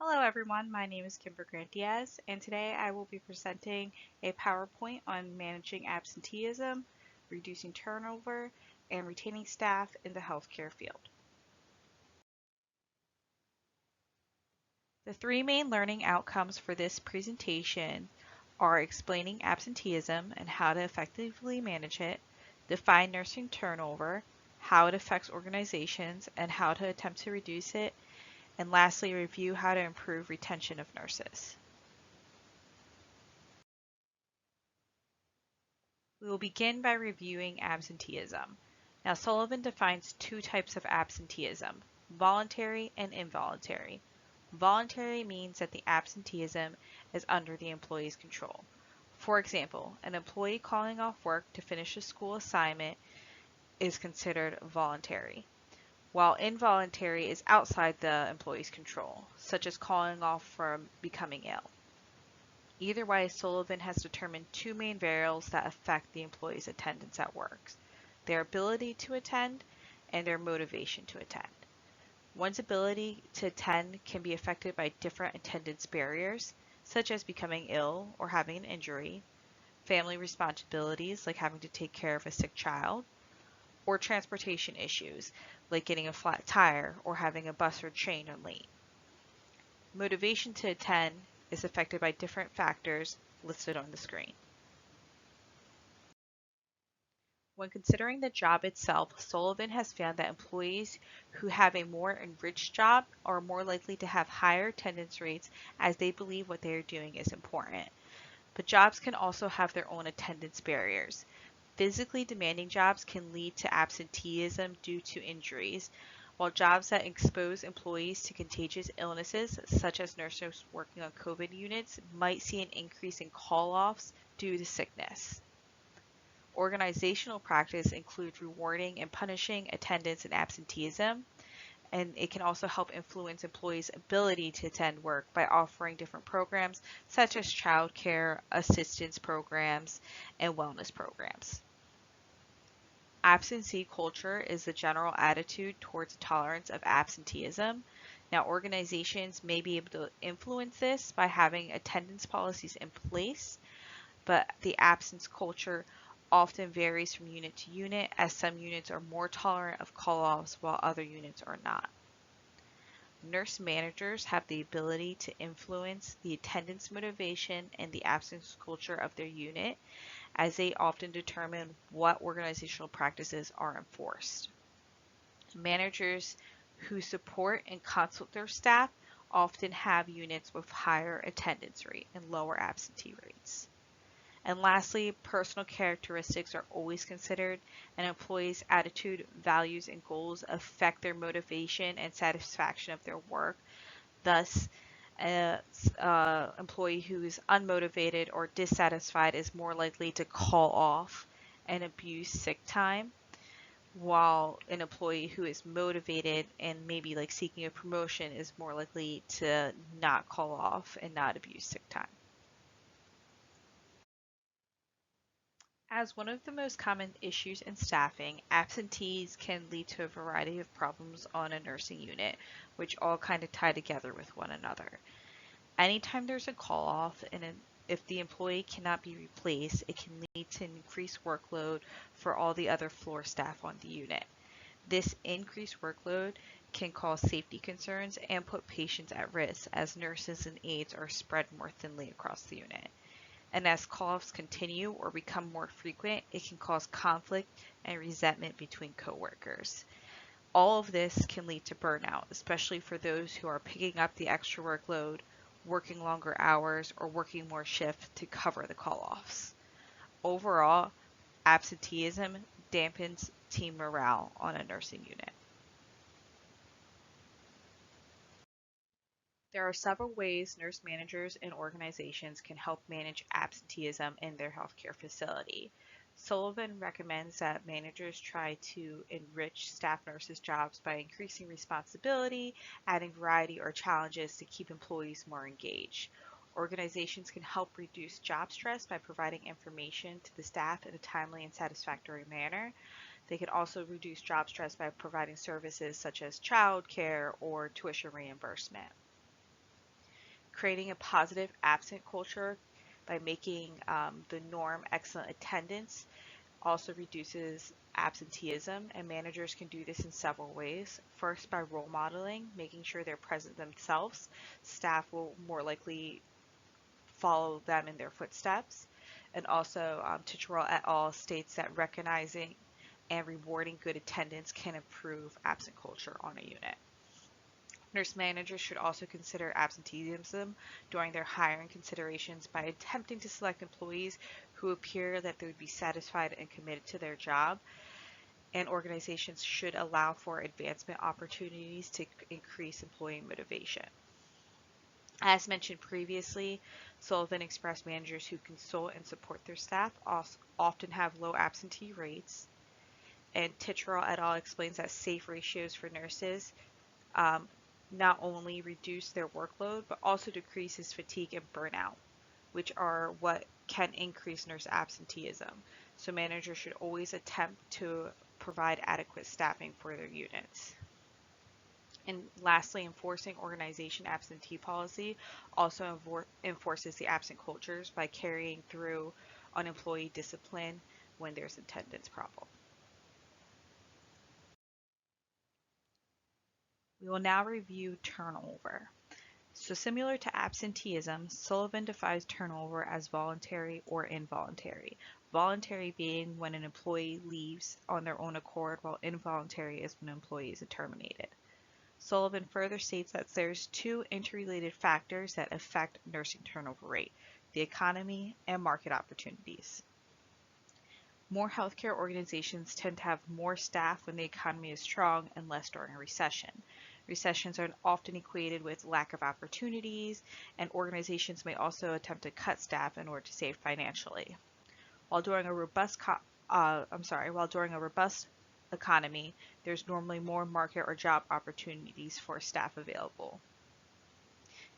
Hello everyone, my name is Kimber Grant-Diaz, and today I will be presenting a PowerPoint on managing absenteeism, reducing turnover, and retaining staff in the healthcare field. The three main learning outcomes for this presentation are explaining absenteeism and how to effectively manage it, define nursing turnover, how it affects organizations, and how to attempt to reduce it, and lastly, review how to improve retention of nurses. We will begin by reviewing absenteeism. Now, Sullivan defines two types of absenteeism, voluntary and involuntary. Voluntary means that the absenteeism is under the employee's control. For example, an employee calling off work to finish a school assignment is considered voluntary, while involuntary is outside the employee's control, such as calling off from becoming ill. Either way, Sullivan has determined two main variables that affect the employee's attendance at work: their ability to attend and their motivation to attend. One's ability to attend can be affected by different attendance barriers, such as becoming ill or having an injury, family responsibilities like having to take care of a sick child, or transportation issues like getting a flat tire or having a bus or train on late. Motivation to attend is affected by different factors listed on the screen. When considering the job itself, Sullivan has found that employees who have a more enriched job are more likely to have higher attendance rates as they believe what they are doing is important. But jobs can also have their own attendance barriers. Physically demanding jobs can lead to absenteeism due to injuries, while jobs that expose employees to contagious illnesses, such as nurses working on COVID units, might see an increase in call-offs due to sickness. Organizational practice includes rewarding and punishing attendance and absenteeism, and it can also help influence employees' ability to attend work by offering different programs such as childcare, assistance programs, and wellness programs. Absentee culture is the general attitude towards tolerance of absenteeism. Now, organizations may be able to influence this by having attendance policies in place, but the absence culture often varies from unit to unit, as some units are more tolerant of call-offs while other units are not. Nurse managers have the ability to influence the attendance motivation and the absence culture of their unit, as they often determine what organizational practices are enforced. Managers who support and consult their staff often have units with higher attendance rate and lower absentee rates. And lastly, personal characteristics are always considered. An employee's attitude, values, and goals affect their motivation and satisfaction of their work. Thus, an employee who is unmotivated or dissatisfied is more likely to call off and abuse sick time, while an employee who is motivated and maybe like seeking a promotion is more likely to not call off and not abuse sick time. As one of the most common issues in staffing, absentees can lead to a variety of problems on a nursing unit, which all kind of tie together with one another. Anytime there's a call off and if the employee cannot be replaced, it can lead to an increased workload for all the other floor staff on the unit. This increased workload can cause safety concerns and put patients at risk as nurses and aides are spread more thinly across the unit. And as call-offs continue or become more frequent, it can cause conflict and resentment between coworkers. All of this can lead to burnout, especially for those who are picking up the extra workload, working longer hours, or working more shifts to cover the call-offs. Overall, absenteeism dampens team morale on a nursing unit. There are several ways nurse managers and organizations can help manage absenteeism in their healthcare facility. Sullivan recommends that managers try to enrich staff nurses' jobs by increasing responsibility, adding variety or challenges to keep employees more engaged. Organizations can help reduce job stress by providing information to the staff in a timely and satisfactory manner. They can also reduce job stress by providing services such as childcare or tuition reimbursement. Creating a positive absent culture by making the norm excellent attendance also reduces absenteeism, and managers can do this in several ways. First, by role modeling, making sure they're present themselves. Staff will more likely follow them in their footsteps. And also, Ticharel et al. States that recognizing and rewarding good attendance can improve absent culture on a unit. Nurse managers should also consider absenteeism during their hiring considerations by attempting to select employees who appear that they would be satisfied and committed to their job, and organizations should allow for advancement opportunities to increase employee motivation. As mentioned previously, Sullivan expressed managers who consult and support their staff often have low absentee rates, and Ticharel et al. Explains that safe ratios for nurses um, not only reduce their workload, but also decreases fatigue and burnout, which are what can increase nurse absenteeism. So managers should always attempt to provide adequate staffing for their units. And lastly, enforcing organization absentee policy also enforces the absent cultures by carrying through on employee discipline when there's attendance problem. We will now review turnover. So similar to absenteeism, Sullivan defines turnover as voluntary or involuntary. Voluntary being when an employee leaves on their own accord, while involuntary is when an employee is terminated. Sullivan further states that there's two interrelated factors that affect nursing turnover rate: the economy and market opportunities. More healthcare organizations tend to have more staff when the economy is strong and less during a recession. Recessions are often equated with lack of opportunities, and organizations may also attempt to cut staff in order to save financially. While during a robust economy, there's normally more market or job opportunities for staff available.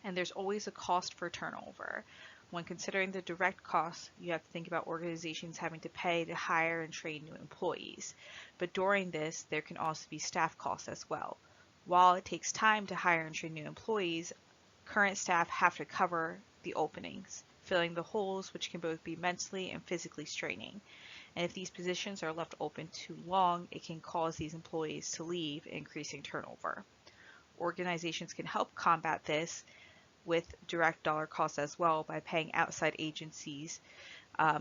And there's always a cost for turnover. When considering the direct costs, you have to think about organizations having to pay to hire and train new employees. But during this, there can also be staff costs as well. While it takes time to hire and train new employees, current staff have to cover the openings, filling the holes, which can both be mentally and physically straining. And if these positions are left open too long, it can cause these employees to leave, increasing turnover. Organizations can help combat this with direct dollar costs as well by paying outside agencies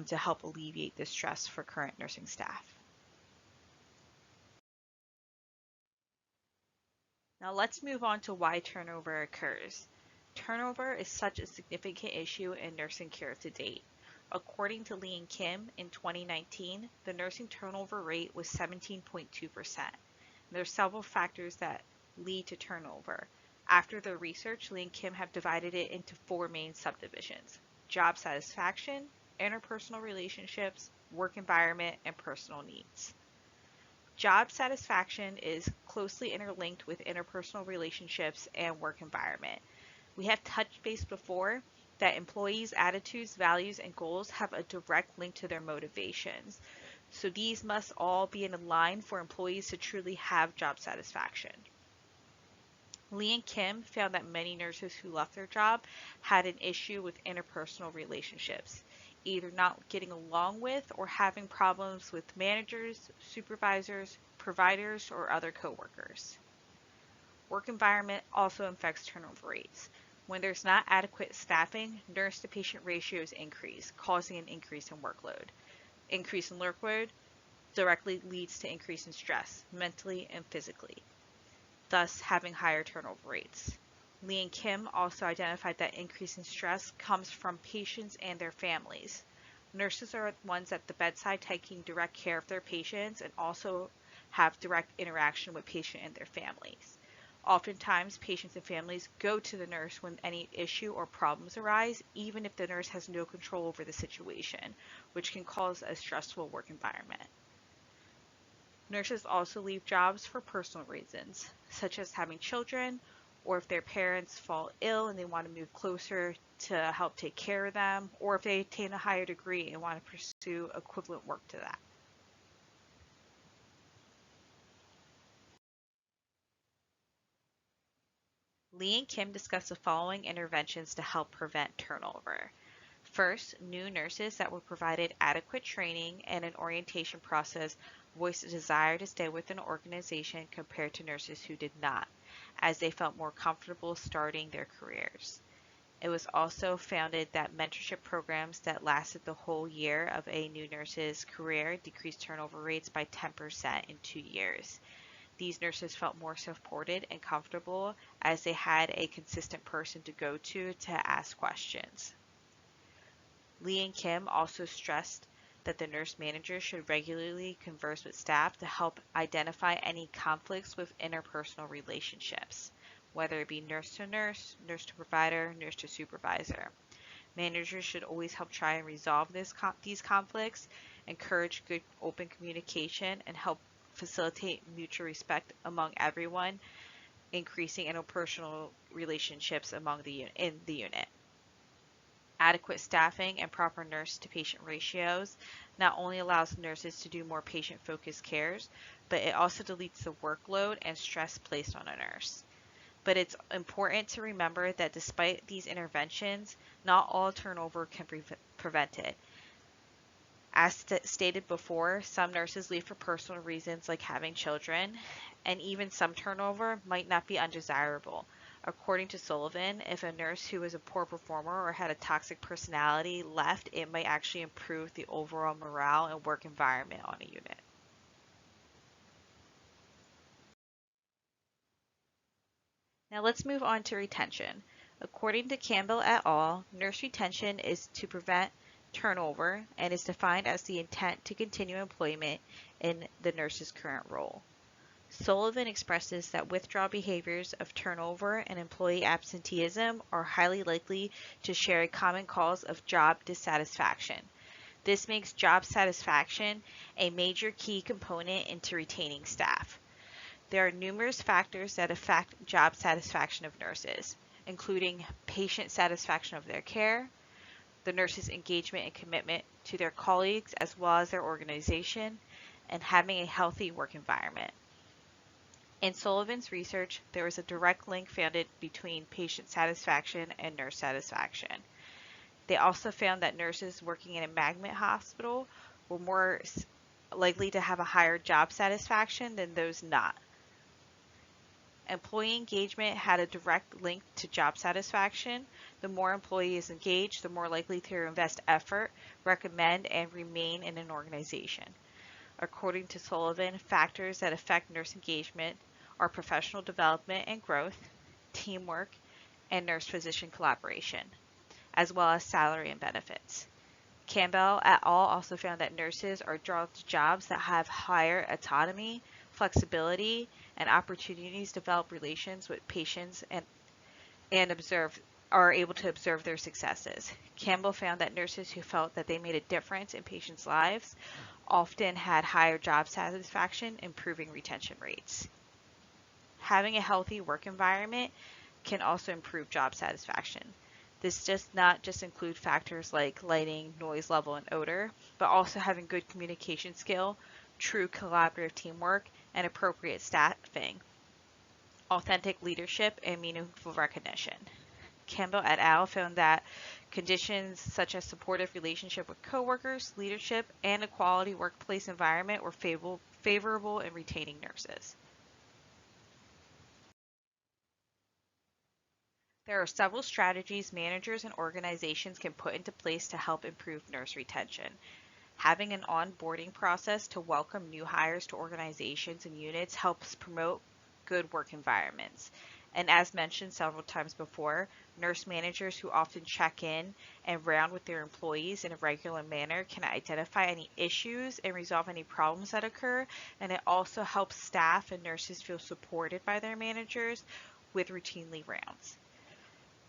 to help alleviate the stress for current nursing staff. Now let's move on to why turnover occurs. Turnover is such a significant issue in nursing care to date. According to Lee and Kim, in 2019, the nursing turnover rate was 17.2%. There are several factors that lead to turnover. After their research, Lee and Kim have divided it into four main subdivisions: job satisfaction, interpersonal relationships, work environment, and personal needs. Job satisfaction is closely interlinked with interpersonal relationships and work environment. We have touched base before that employees' attitudes, values, and goals have a direct link to their motivations. So these must all be in line for employees to truly have job satisfaction. Lee and Kim found that many nurses who left their job had an issue with interpersonal relationships, either not getting along with or having problems with managers, supervisors, providers, or other coworkers. Work environment also affects turnover rates. When there's not adequate staffing, nurse-to-patient ratios increase, causing an increase in workload. Increase in workload directly leads to increase in stress, mentally and physically, thus having higher turnover rates. Lee and Kim also identified that increase in stress comes from patients and their families. Nurses are the ones at the bedside taking direct care of their patients and also have direct interaction with patients and their families. Oftentimes, patients and families go to the nurse when any issue or problems arise, even if the nurse has no control over the situation, which can cause a stressful work environment. Nurses also leave jobs for personal reasons, such as having children, or if their parents fall ill and they want to move closer to help take care of them, or if they attain a higher degree and want to pursue equivalent work to that. Lee and Kim discussed the following interventions to help prevent turnover. First, new nurses that were provided adequate training and an orientation process voiced a desire to stay with an organization compared to nurses who did not, as they felt more comfortable starting their careers. It was also founded that mentorship programs that lasted the whole year of a new nurse's career decreased turnover rates by 10% in 2 years. These nurses felt more supported and comfortable as they had a consistent person to go to ask questions. Lee and Kim also stressed that the nurse manager should regularly converse with staff to help identify any conflicts with interpersonal relationships, whether it be nurse to nurse to provider, nurse to supervisor. Managers should always help try and resolve these conflicts, encourage good open communication, and help facilitate mutual respect among everyone, increasing interpersonal relationships in the unit. Adequate staffing and proper nurse to patient ratios not only allows nurses to do more patient focused cares, but it also deletes the workload and stress placed on a nurse. But it's important to remember that despite these interventions, not all turnover can be prevented. As stated before, some nurses leave for personal reasons like having children, and even some turnover might not be undesirable. According to Sullivan, if a nurse who was a poor performer or had a toxic personality left, it might actually improve the overall morale and work environment on a unit. Now let's move on to retention. According to Campbell et al., nurse retention is to prevent turnover and is defined as the intent to continue employment in the nurse's current role. Sullivan expresses that withdrawal behaviors of turnover and employee absenteeism are highly likely to share a common cause of job dissatisfaction. This makes job satisfaction a major key component into retaining staff. There are numerous factors that affect job satisfaction of nurses, including patient satisfaction of their care, the nurse's engagement and commitment to their colleagues as well as their organization, and having a healthy work environment. In Sullivan's research, there was a direct link found between patient satisfaction and nurse satisfaction. They also found that nurses working in a magnet hospital were more likely to have a higher job satisfaction than those not. Employee engagement had a direct link to job satisfaction. The more employees engaged, the more likely to invest effort, recommend, and remain in an organization. According to Sullivan, factors that affect nurse engagement are professional development and growth, teamwork, and nurse-physician collaboration, as well as salary and benefits. Campbell et al. Also found that nurses are drawn to jobs that have higher autonomy, flexibility, and opportunities to develop relations with patients and are able to observe their successes. Campbell found that nurses who felt that they made a difference in patients' lives often had higher job satisfaction, improving retention rates. Having a healthy work environment can also improve job satisfaction. This does not just include factors like lighting, noise level, and odor, but also having good communication skill, true collaborative teamwork, and appropriate staffing, authentic leadership, and meaningful recognition. Campbell et al. Found that conditions such as supportive relationship with coworkers, leadership, and a quality workplace environment were favorable in retaining nurses. There are several strategies managers and organizations can put into place to help improve nurse retention. Having an onboarding process to welcome new hires to organizations and units helps promote good work environments. And as mentioned several times before, nurse managers who often check in and round with their employees in a regular manner can identify any issues and resolve any problems that occur. And it also helps staff and nurses feel supported by their managers with routinely rounds.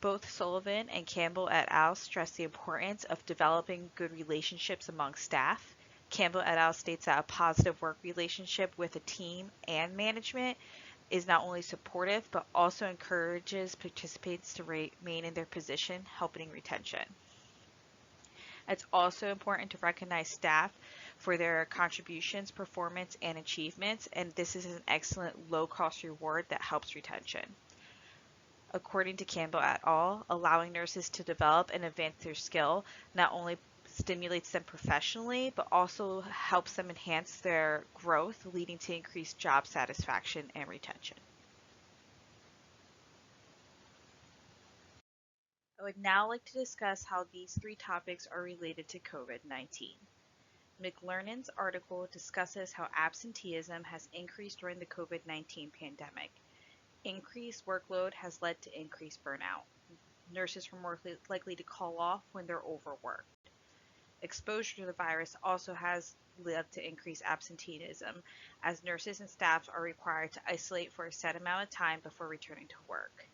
Both Sullivan and Campbell et al. Stress the importance of developing good relationships among staff. Campbell et al. States that a positive work relationship with a team and management is not only supportive but also encourages participants to remain in their position, helping retention. It's also important to recognize staff for their contributions, performance, and achievements, and this is an excellent low-cost reward that helps retention. According to Campbell et al., allowing nurses to develop and advance their skill not only stimulates them professionally, but also helps them enhance their growth, leading to increased job satisfaction and retention. I would now like to discuss how these three topics are related to COVID-19. McLernan's article discusses how absenteeism has increased during the COVID-19 pandemic. Increased workload has led to increased burnout. Nurses are more likely to call off when they're overworked. Exposure to the virus also has led to increased absenteeism, as nurses and staff are required to isolate for a set amount of time before returning to work.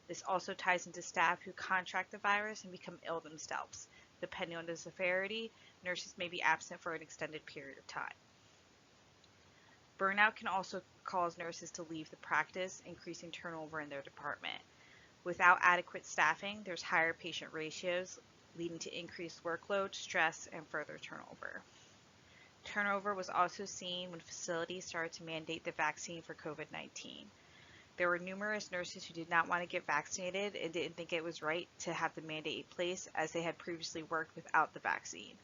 This also ties into staff who contract the virus and become ill themselves. Depending on the severity, nurses may be absent for an extended period of time. Burnout can also cause nurses to leave the practice, increasing turnover in their department. Without adequate staffing, there's higher patient ratios, leading to increased workload, stress, and further turnover. Turnover was also seen when facilities started to mandate the vaccine for COVID-19. There were numerous nurses who did not want to get vaccinated and didn't think it was right to have the mandate in place, as they had previously worked without the vaccine.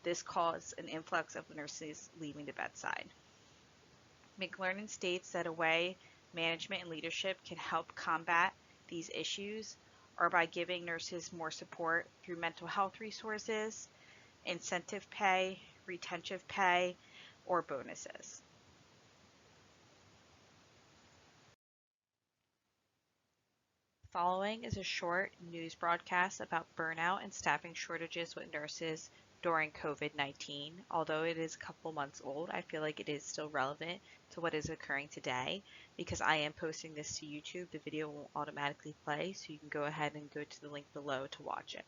This caused an influx of nurses leaving the bedside. McLernan states that a way management and leadership can help combat these issues are by giving nurses more support through mental health resources, incentive pay, retention pay, or bonuses. Following is a short news broadcast about burnout and staffing shortages with nurses during COVID-19. Although it is a couple months old, I feel like it is still relevant to what is occurring today. Because I am posting this to YouTube, the video won't automatically play, so you can go ahead and go to the link below to watch it.